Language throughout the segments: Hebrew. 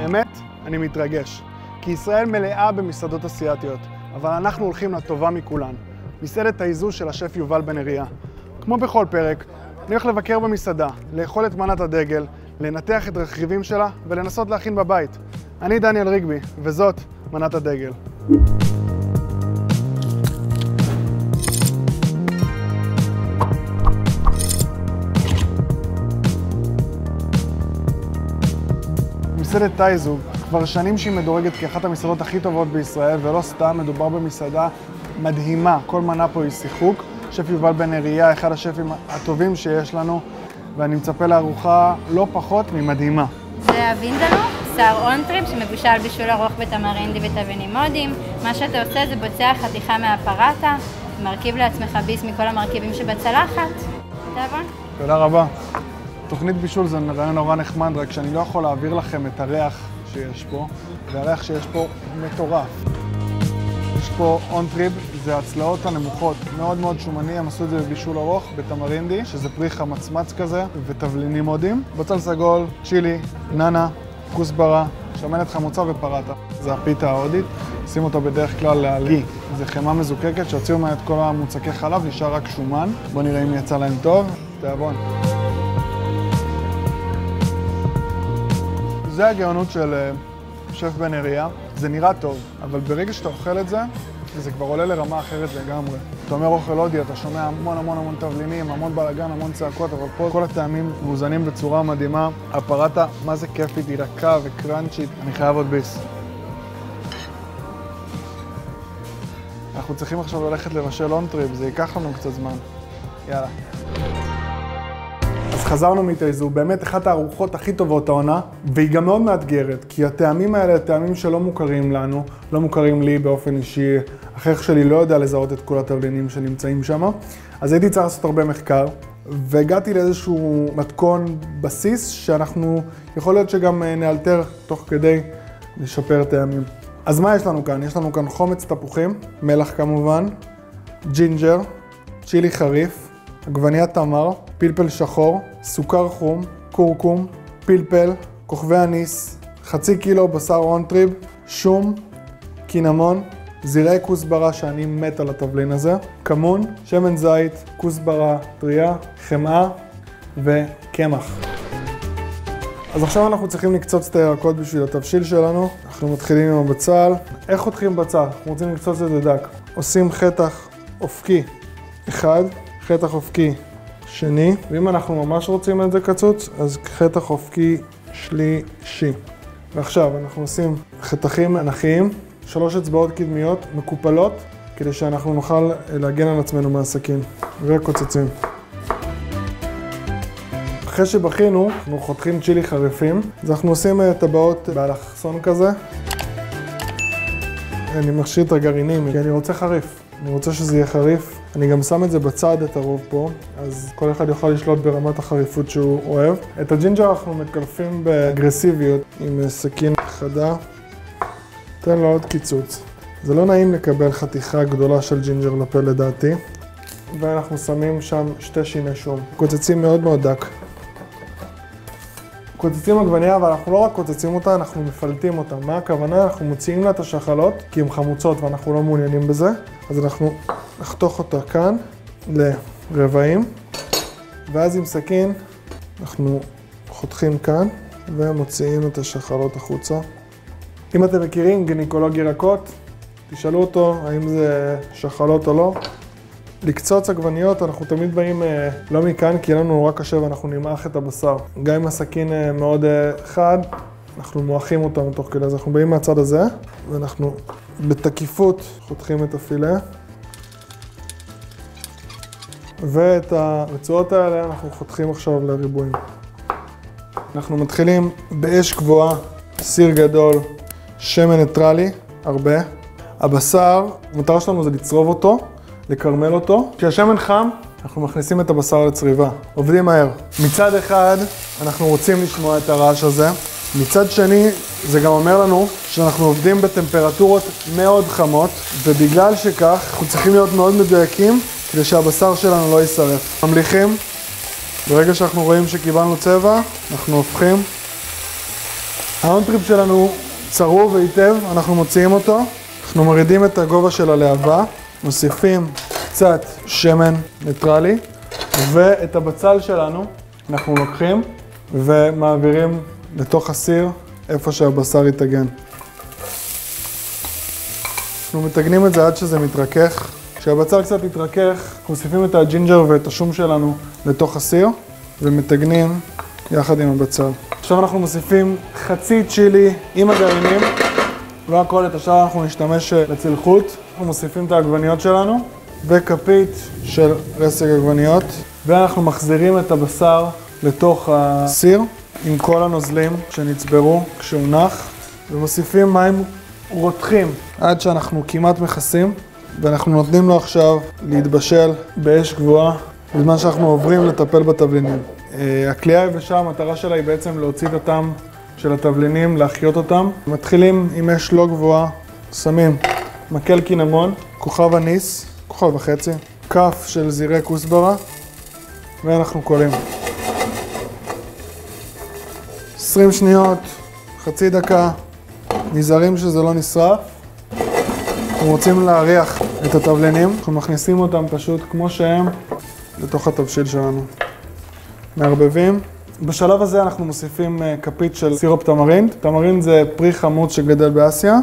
האמת, אני מתרגש, כי ישראל מלאה במסעדות אסיאתיות, אבל אנחנו הולכים לטובה מכולן, מסעדת האיזו של השף יובל בן אריה. כמו בכל פרק, אני הולך לבקר במסעדה, לאכול את מנת הדגל, לנתח את הרכיבים שלה ולנסות להכין בבית. אני דניאל ריגבי, וזאת מנת הדגל. מסעדת טייזו, כבר שנים שהיא מדורגת כאחת המסעדות הכי טובות בישראל, ולא סתם, מדובר במסעדה מדהימה. כל מנה פה היא שיחוק. שף יובל בן אריה, אחד השפים הטובים שיש לנו, ואני מצפה לארוחה לא פחות ממדהימה. זה הווינדלו, בשר אונטריב שמבושל בישול ארוך בטמרינדי ותבלינים מודים. מה שאתה עושה זה בוצע חתיכה מהפרטה, מרכיב לעצמך ביס מכל המרכיבים שבצלחת. תעבון. תודה רבה. תוכנית בישול זה רעיון נורא נחמד, רק שאני לא יכול להעביר לכם את הריח שיש פה, והריח שיש פה מטורף. יש פה אונטריב, זה הצלעות הנמוכות, מאוד מאוד שומני, הם עשו את זה בבישול ארוך, בטמרינדי, שזה פרי חמצמץ כזה, ותבלינים מודים. בצל סגול, צ'ילי, נאנה, כוסברה, שמנת חמוצה ופרטה. זה הפיתה ההודית, שים אותו בדרך כלל על גי. זה חמה מזוקקת שהוציאו מה את כל המוצקי חלב, נשאר רק שומן. בואו נראה אם יצא להם טוב. תאבון. זה הגאונות של שף בן אריה. זה נראה טוב, אבל ברגע שאתה אוכל את זה, זה כבר עולה לרמה אחרת לגמרי. אתה אומר אוכל הודי, אתה שומע המון תבלינים, המון בלגן, המון צעקות, אבל פה כל הטעמים מאוזנים בצורה מדהימה. הפרטה, מה זה כיפית, היא רכה וקרנצ'ית. אני חייב עוד ביס. אנחנו צריכים עכשיו ללכת לבשל אונטריב, זה ייקח לנו קצת זמן. יאללה. אז חזרנו מטייזו, באמת אחת הארוחות הכי טובות העונה, והיא גם מאוד מאתגרת, כי הטעמים האלה, הטעמים שלא מוכרים לנו, לא מוכרים לי באופן אישי, החייך שלי לא יודע לזהות את כל התבלינים שנמצאים שם, אז הייתי צריך לעשות הרבה מחקר, והגעתי לאיזשהו מתכון בסיס, שאנחנו, יכול להיות שגם נאלתר תוך כדי לשפר טעמים. אז מה יש לנו כאן? יש לנו כאן חומץ תפוחים, מלח כמובן, ג'ינג'ר, צ'ילי חריף, עגבניית תמר, פלפל שחור, סוכר חום, קורקום, פלפל, כוכבי אניס, חצי קילו בשר אונטריב, שום, קינמון, זרעי כוסברה שאני מת על התבלין הזה, כמון, שמן זית, כוסברה טריה, חמאה וקמח. אז עכשיו אנחנו צריכים לקצוץ את הירקות בשביל התבשיל שלנו. אנחנו מתחילים עם הבצל. איך חותכים בצל? אנחנו רוצים לקצוץ את זה דק. עושים חתך אופקי אחד, חתך אופקי שני, ואם אנחנו ממש רוצים את זה קצוץ, אז חתך אופקי שלישי. ועכשיו אנחנו עושים חתכים אנכיים, 3 אצבעות קדמיות מקופלות, כדי שאנחנו נוכל להגן על עצמנו מהסכין, וקוצצים. אחרי שבחינו, אנחנו חותכים צ'ילי חריפים, אז אנחנו עושים טבעות באלכסון כזה. אני מכשיר את הגרעינים, כי אני רוצה חריף. אני רוצה שזה יהיה חריף. אני גם שם את זה בצד, את הרוב פה, אז כל אחד יכול לשלוט ברמת החריפות שהוא אוהב. את הג'ינג'ר אנחנו מקלפים באגרסיביות עם סכין חדה. תן לו עוד קיצוץ. זה לא נעים לקבל חתיכה גדולה של ג'ינג'ר לפה לדעתי. ואנחנו שמים שם 2 שיני שום. קוצצים מאוד מאוד דק. קוצצים עגבנייה, אבל אנחנו לא רק קוצצים אותה, אנחנו מפלטים אותה. מה הכוונה? אנחנו מוציאים לה את השחלות, כי הן חמוצות ואנחנו לא מעוניינים בזה. אז אנחנו נחתוך אותה כאן לרבעים, ואז עם סכין אנחנו חותכים כאן ומוציאים את השחלות החוצה. אם אתם מכירים גינקולוג ירקות, תשאלו אותו האם זה שחלות או לא. לקצוץ עגבניות, אנחנו תמיד באים לא מכאן, כי יהיה לנו נורא קשה ואנחנו נמעך את הבשר. גם אם הסכין מאוד חד, אנחנו מועכים אותם תוך כדי. אז אנחנו באים מהצד הזה, ואנחנו בתקיפות חותכים את הפילה. ואת הרצועות האלה אנחנו חותכים עכשיו לריבועים. אנחנו מתחילים באש גבוהה, סיר גדול, שמן ניטרלי, הרבה. הבשר, המטרה שלנו זה לצרוב אותו, לקרמל אותו. כשהשמן חם, אנחנו מכניסים את הבשר לצריבה. עובדים מהר. מצד אחד, אנחנו רוצים לשמוע את הרעש הזה. מצד שני, זה גם אומר לנו שאנחנו עובדים בטמפרטורות מאוד חמות, ובגלל שכך, אנחנו צריכים להיות מאוד מדויקים, כדי שהבשר שלנו לא יישרף. ממליכים. ברגע שאנחנו רואים שקיבלנו צבע, אנחנו הופכים. האונטריפ שלנו צרוב היטב, אנחנו מוציאים אותו. אנחנו מורידים את הגובה של הלהבה, מוסיפים קצת שמן ניטרלי, ואת הבצל שלנו אנחנו לוקחים ומעבירים לתוך הסיר, איפה שהבשר יתאגן. אנחנו מתגנים את זה עד שזה מתרכך. כשהבצל קצת יתרכך, מוסיפים את הג'ינג'ר ואת השום שלנו לתוך הסיר, ומתגנים יחד עם הבצל. עכשיו אנחנו מוסיפים חצי צ'ילי עם הגרעינים, לא הכל, את השאר אנחנו נשתמש לצלחות. אנחנו מוסיפים את העגבניות שלנו, וכפית של רסק עגבניות, ואנחנו מחזירים את הבשר לתוך הסיר, עם כל הנוזלים שנצברו כשהונח, ומוסיפים מים רותחים עד שאנחנו כמעט מכסים, ואנחנו נותנים לו עכשיו להתבשל באש גבוהה, בזמן שאנחנו עוברים לטפל בתבלינים. הכלייה היבשה, המטרה שלה היא בעצם להוציא את הטעם של התבלינים, להחיות אותם. מתחילים עם אש לא גבוהה, שמים מקל קינמון, כוכב אניס, כוכב וחצי, כף של זירי כוסברה, ואנחנו קולים. 20 שניות, חצי דקה, נזהרים שזה לא נשרף. אנחנו רוצים להריח את התבלינים, אנחנו מכניסים אותם פשוט כמו שהם לתוך התבשיל שלנו. מערבבים. בשלב הזה אנחנו מוסיפים כפית של סירופ תמרינד. תמרינד זה פרי חמוץ שגדל באסיה.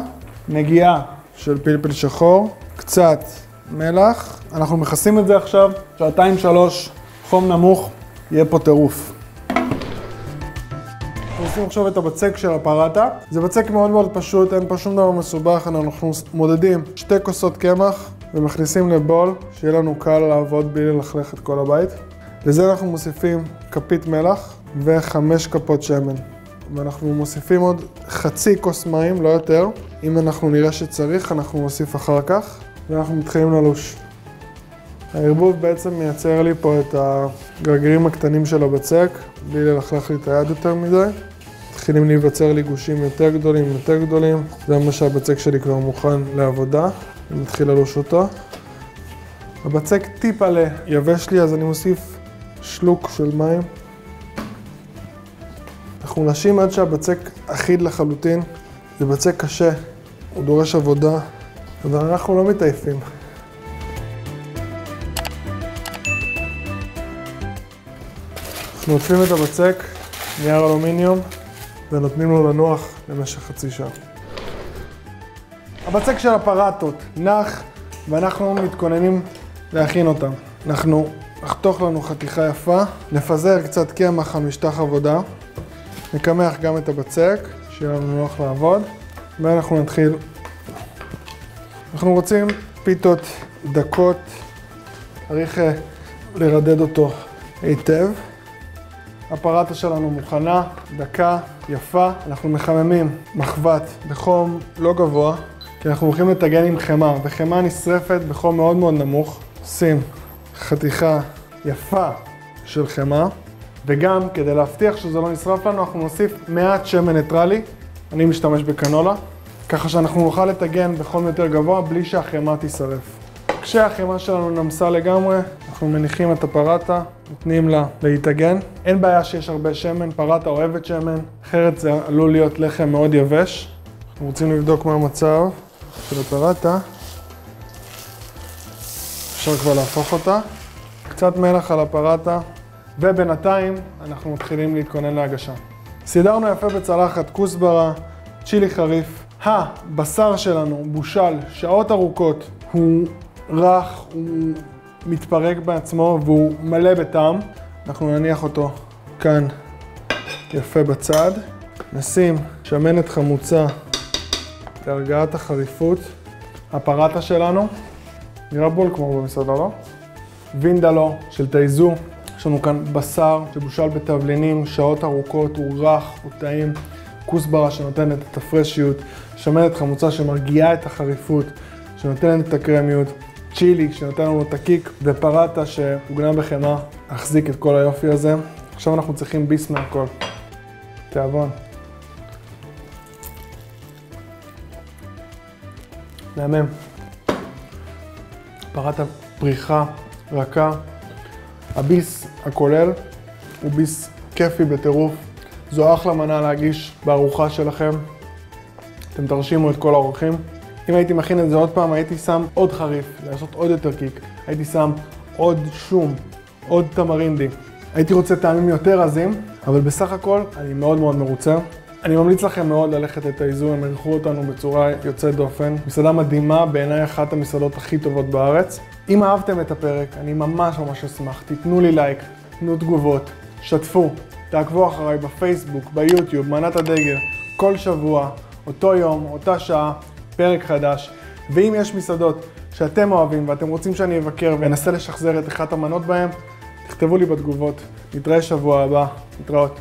נגיעה של פלפל שחור, קצת מלח. אנחנו מכסים את זה עכשיו, 2-3, חום נמוך, יהיה פה טירוף. אנחנו עושים עכשיו את הבצק של הפרטה. זה בצק מאוד מאוד פשוט, אין פה שום דבר מסובך. אנחנו מודדים 2 כוסות קמח ומכניסים לבול, שיהיה לנו קל לעבוד בלי ללכלך את כל הבית. לזה אנחנו מוסיפים כפית מלח ו5 כפות שמן. ואנחנו מוסיפים עוד חצי כוס מים, לא יותר. אם אנחנו נראה שצריך, אנחנו נוסיף אחר כך, ואנחנו מתחילים ללוש. הערבוב בעצם מייצר לי פה את הגרגירים הקטנים של הבצק, בלי ללכלך לי את היד יותר מדי. מתחילים להיווצר לי גושים יותר גדולים. זה מה שהבצק שלי כבר מוכן לעבודה. אני מתחיל ללוש אותו. הבצק טיפה יבש לי, אז אני מוסיף שלוק של מים. אנחנו נשים עד שהבצק אחיד לחלוטין. זה בצק קשה, הוא דורש עבודה, אבל אנחנו לא מתעייפים. אנחנו עוטפים את הבצק, נייר אלומיניום, ונותנים לו לנוח למשך חצי שעה. הבצק של הפרטות נח, ואנחנו מתכוננים להכין אותם. אנחנו נחתוך לנו חתיכה יפה, נפזר קצת קמח על משטח עבודה, נקמח גם את הבצק, שיהיה לנו נוח לעבוד, ואנחנו נתחיל. אנחנו רוצים פיתות דקות, צריך לרדד אותו היטב. הפרטה שלנו מוכנה, דקה, יפה. אנחנו מחממים מחבת בחום לא גבוה, כי אנחנו הולכים לטגן עם חמה, וחמה נשרפת בחום מאוד מאוד נמוך. שים חתיכה יפה של חמה, וגם כדי להבטיח שזה לא נשרף לנו, אנחנו נוסיף מעט שמן ניטרלי. אני משתמש בקנולה, ככה שאנחנו נוכל לטגן בחום יותר גבוה בלי שהחמה תישרף. כשהחמה שלנו נמסה לגמרי, אנחנו מניחים את הפרטה, נותנים לה להתאגן. אין בעיה שיש הרבה שמן, פרטה אוהבת שמן, אחרת זה עלול להיות לחם מאוד יבש. אנחנו רוצים לבדוק מה המצב של הפרטה. אפשר כבר להפוך אותה. קצת מלח על הפרטה, ובינתיים אנחנו מתחילים להתכונן להגשה. סידרנו יפה בצלחת כוסברה, צ'ילי חריף. הבשר שלנו בושל שעות ארוכות, הוא רך, הוא מתפרק בעצמו והוא מלא בטעם. אנחנו נניח אותו כאן יפה בצד. נשים שמנת חמוצה להרגעת החריפות. הפרטה שלנו, נראה בול כמו במסעדה, לא? וינדלו של תייזו. יש לנו כאן בשר שבושל בתבלינים שעות ארוכות, הוא רך, הוא טעים. כוסברה שנותנת את הפרשיות, שמנת חמוצה שמרגיעה את החריפות, שנותנת את הקרמיות, צ'ילי שנותן לנו את הקיק, ופרטה שהוגנה בחמה, להחזיק את כל היופי הזה. עכשיו אנחנו צריכים ביס מהכל. תיאבון. מהמם. פרטה פריחה, רכה. הביס הכולל הוא ביס כיפי בטירוף. זו אחלה מנה להגיש בארוחה שלכם. אתם תרשימו את כל האורחים. אם הייתי מכין את זה עוד פעם, הייתי שם עוד חריף, לעשות עוד יותר קיק. הייתי שם עוד שום, עוד תמרינדי. הייתי רוצה טעמים יותר עזים, אבל בסך הכל אני מאוד מאוד מרוצה. אני ממליץ לכם מאוד ללכת את האיזור, הם ערכו אותנו בצורה יוצאת דופן. מסעדה מדהימה, בעיניי אחת המסעדות הכי טובות בארץ. אם אהבתם את הפרק, אני ממש אשמח. תיתנו לי לייק, תנו תגובות, שתפו, תעקבו אחריי בפייסבוק, ביוטיוב, מנת הדגל, כל שבוע, אותו יום, אותה שעה, פרק חדש. ואם יש מסעדות שאתם אוהבים ואתם רוצים שאני אבקר ואנסה לשחזר את אחת המנות בהם, תכתבו לי בתגובות. נתראה שבוע הבא, נתראות.